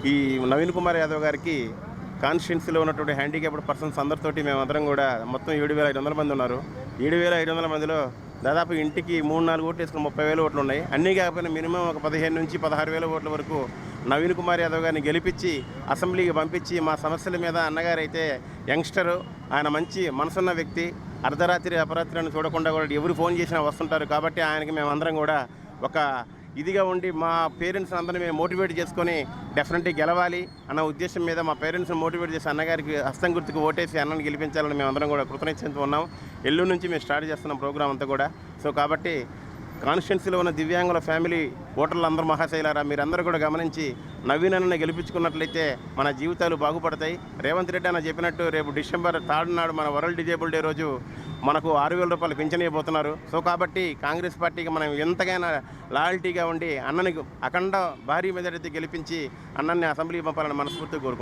ఈ నవీన్ కుమార్ యాదవ్ గారికి కాన్స్టిట్యున్సీలో ఉన్నటువంటి హ్యాండిక్యాప్డ్ పర్సన్స్ అందరితోటి మేమందరం కూడా మొత్తం 7,500 మంది ఉన్నారు. 7,500 మందిలో దాదాపు ఇంటికి 3-4 ఓట్లు వేసుకుని 30,000 ఓట్లు ఉన్నాయి. అన్నీ కాకపోయినా మినిమం ఒక 15 నుంచి 16,000 ఓట్ల వరకు నవీన్ కుమార్ యాదవ్ గారిని గెలిపించి అసెంబ్లీకి పంపించి మా సమస్యల మీద అన్నగారైతే యంగ్స్టరు, ఆయన మంచి మనసున్న వ్యక్తి, అర్ధరాత్రి అపరాత్రి అని చూడకుండా కూడా ఎవరు ఫోన్ చేసినా వస్తుంటారు. కాబట్టి ఆయనకి మేమందరం కూడా ఒక ఇదిగా ఉండి మా పేరెంట్స్ అందరినీ మేము మోటివేట్ చేసుకొని డెఫినెట్గా గెలవాలి అన్న ఉద్దేశం మీద మా పేరెంట్స్ని మోటివేట్ చేసి అన్నగారికి హస్తం గుర్తుకు ఓటేసి అన్నని గెలిపించాలని మేమందరం కూడా కృతజ్ఞతతో ఉన్నాం. ఎల్లుండి నుంచి మేము స్టార్ట్ చేస్తున్నాం ప్రోగ్రామ్ అంతా కూడా. సో కాబట్టి కాన్స్టిట్యున్సీలో ఉన్న దివ్యాంగుల ఫ్యామిలీ ఓటర్లు అందరూ మహాశైలారా, మీరందరూ కూడా గమనించి నవీన్ అన్నని గెలిపించుకున్నట్లయితే మన జీవితాలు బాగుపడతాయి. రేవంత్ రెడ్డి అన్న చెప్పినట్టు రేపు డిసెంబర్ 3 నాడు మన వరల్డ్ డిజేబుల్ డే రోజు మనకు 6,000 రూపాయలు పింఛన్ ఇవ్వబోతున్నారు. సో కాబట్టి కాంగ్రెస్ పార్టీకి మనం ఎంతకైనా లాయల్టీగా ఉండి అన్నని అఖండ భారీ మెజారిటీ గెలిపించి అన్నని అసెంబ్లీకి పంపాలని మనస్ఫూర్తిగా కోరుకుంటున్నాం.